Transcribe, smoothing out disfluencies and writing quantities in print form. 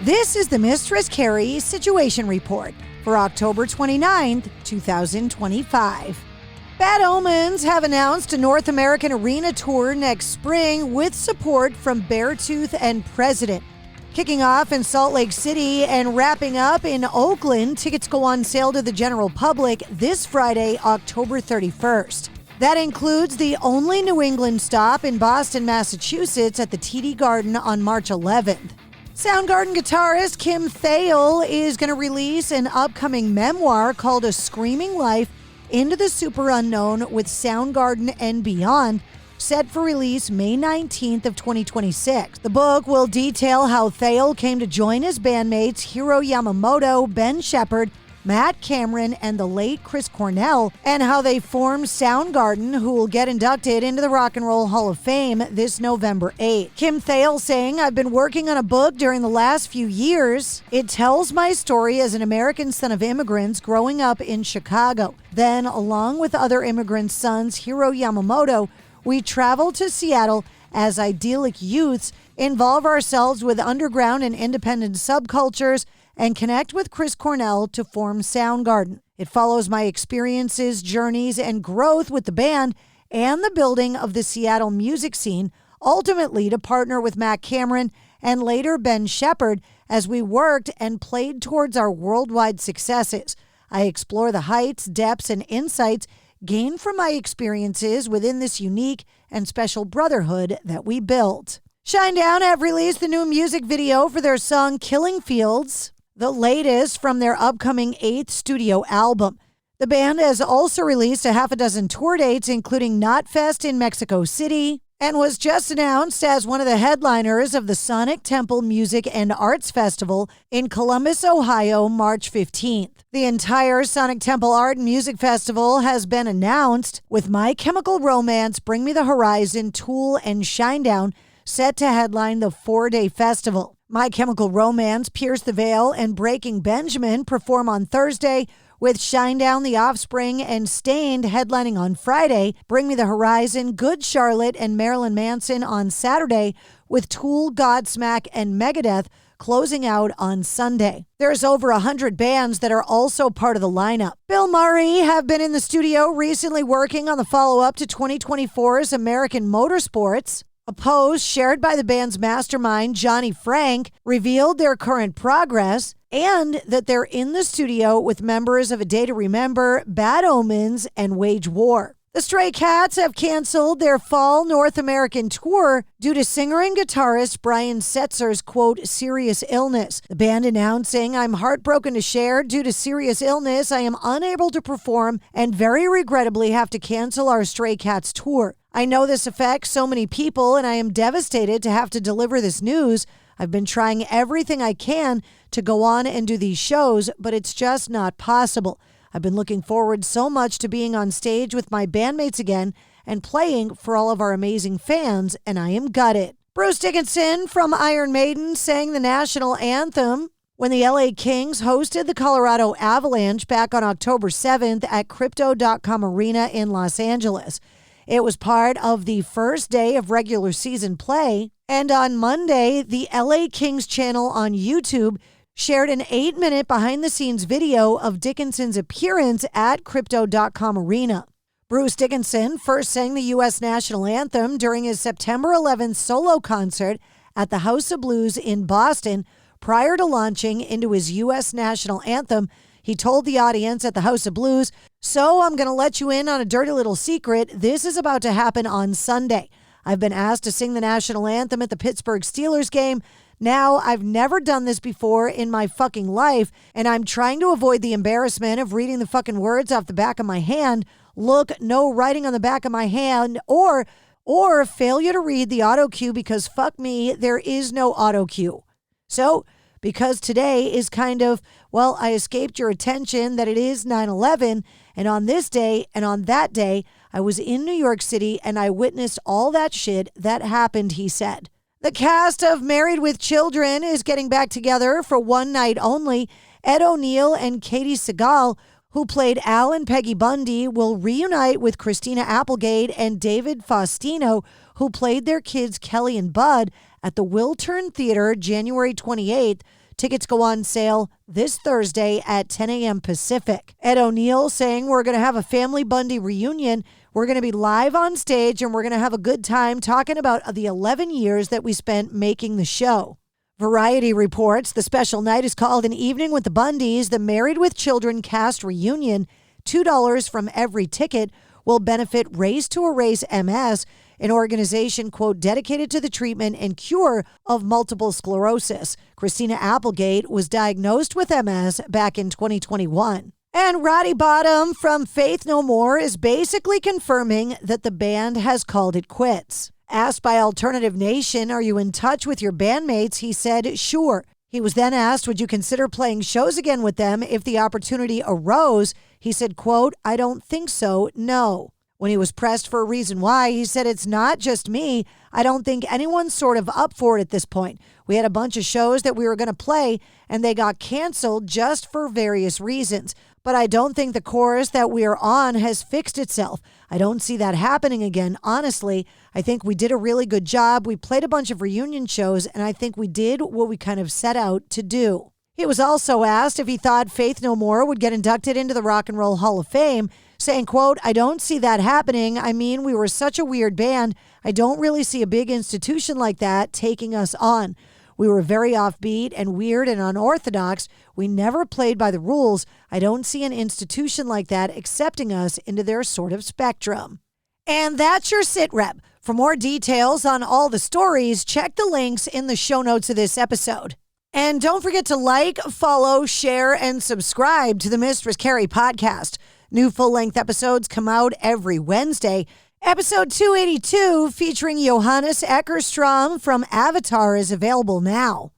This is the Mistress Carrie Situation Report for October 29th, 2025. Bad Omens have announced a North American arena tour next spring with support from Beartooth and President. Kicking off in Salt Lake City and wrapping up in Oakland, tickets go on sale to the general public this Friday, October 31st. That includes the only New England stop in Boston, Massachusetts at the TD Garden on March 11th. Soundgarden guitarist Kim Thayil is going to release an upcoming memoir called A Screaming Life into the Super Unknown with Soundgarden and Beyond, set for release May 19th of 2026. The book will detail how Thayil came to join his bandmates Hiro Yamamoto, Ben Shepherd, Matt Cameron, and the late Chris Cornell, and how they formed Soundgarden, who will get inducted into the Rock and Roll Hall of Fame this November 8th. Kim Thayil saying, "I've been working on a book during the last few years. It tells my story as an American son of immigrants growing up in Chicago. Then, along with other immigrant sons, Hiro Yamamoto, we traveled to Seattle as idyllic youths, involve ourselves with underground and independent subcultures, and connect with Chris Cornell to form Soundgarden. It follows my experiences, journeys, and growth with the band and the building of the Seattle music scene, ultimately to partner with Matt Cameron and later Ben Shepherd as we worked and played towards our worldwide successes. I explore the heights, depths, and insights gained from my experiences within this unique and special brotherhood that we built." Shinedown have released the new music video for their song Killing Fields, the latest from their upcoming 8th studio album. The band has also released a half a dozen tour dates, including Knotfest in Mexico City, and was just announced as one of the headliners of the Sonic Temple Music and Arts Festival in Columbus, Ohio, March 15th. The entire Sonic Temple Art and Music Festival has been announced, with My Chemical Romance, Bring Me the Horizon, Tool, and Shinedown set to headline the 4-day festival. My Chemical Romance, Pierce the Veil, and Breaking Benjamin perform on Thursday, with Shinedown, The Offspring, and Stained headlining on Friday. Bring Me the Horizon, Good Charlotte, and Marilyn Manson on Saturday, with Tool, Godsmack, and Megadeth closing out on Sunday. There's over 100 bands that are also part of the lineup. Bill Murray have been in the studio recently working on the follow-up to 2024's American Motorsports. A post shared by the band's mastermind, Johnny Frank, revealed their current progress and that they're in the studio with members of A Day to Remember, Bad Omens, and Wage War. The Stray Cats have canceled their fall North American tour due to singer and guitarist Brian Setzer's, quote, serious illness. The band announcing, "I'm heartbroken to share. Due to serious illness, I am unable to perform and very regrettably have to cancel our Stray Cats tour. I know this affects so many people and I am devastated to have to deliver this news. I've been trying everything I can to go on and do these shows, but it's just not possible. I've been looking forward so much to being on stage with my bandmates again and playing for all of our amazing fans, and I am gutted." Bruce Dickinson from Iron Maiden sang the national anthem when the LA Kings hosted the Colorado Avalanche back on October 7th at Crypto.com Arena in Los Angeles. It was part of the first day of regular season play, and on Monday, the LA Kings channel on YouTube shared an 8-minute behind-the-scenes video of Dickinson's appearance at Crypto.com Arena. Bruce Dickinson first sang the U.S. national anthem during his September 11th solo concert at the House of Blues in Boston. Prior to launching into his U.S. national anthem, he told the audience at the House of Blues, "So I'm going to let you in on a dirty little secret. This is about to happen on Sunday. I've been asked to sing the national anthem at the Pittsburgh Steelers game. Now, I've never done this before in my fucking life, and I'm trying to avoid the embarrassment of reading the fucking words off the back of my hand. Look, no writing on the back of my hand, or failure to read the auto cue because fuck me, there is no auto cue. So, because today is kind of, well, I escaped your attention that it is 9/11, and on this day and on that day, I was in New York City and I witnessed all that shit that happened," he said. The cast of Married with Children is getting back together for one night only. Ed O'Neill and Katie Segal, who played Al and Peggy Bundy, will reunite with Christina Applegate and David Faustino, who played their kids Kelly and Bud, at the Wiltern Theater January 28th Tickets go on sale this Thursday at 10 a.m. Pacific. Ed O'Neill saying we're going to have a family Bundy reunion. We're going to be live on stage and we're going to have a good time talking about the 11 years that we spent making the show. Variety reports the special night is called An Evening with the Bundys, the Married with Children cast reunion. $2 from every ticket will benefit Raise to Erase MS, an organization, quote, dedicated to the treatment and cure of multiple sclerosis. Christina Applegate was diagnosed with MS back in 2021. And Roddy Bottum from Faith No More is basically confirming that the band has called it quits. Asked by Alternative Nation, are you in touch with your bandmates? He said, sure. He was then asked, would you consider playing shows again with them if the opportunity arose? He said, quote, I don't think so, no. When he was pressed for a reason why, he said, it's not just me. I don't think anyone's sort of up for it at this point. We had a bunch of shows that we were going to play, and they got canceled just for various reasons. But I don't think the course that we are on has fixed itself. I don't see that happening again, honestly. I think we did a really good job. We played a bunch of reunion shows, and I think we did what we kind of set out to do. He was also asked if he thought Faith No More would get inducted into the Rock and Roll Hall of Fame, saying, quote, I don't see that happening. I mean, we were such a weird band. I don't really see a big institution like that taking us on. We were very offbeat and weird and unorthodox. We never played by the rules. I don't see an institution like that accepting us into their sort of spectrum. And that's your sit rep. For more details on all the stories, check the links in the show notes of this episode. And don't forget to like, follow, share, and subscribe to the Mistress Carrie Podcast. New full-length episodes come out every Wednesday. Episode 282, featuring Johannes Eckerstrom from Avatar, is available now.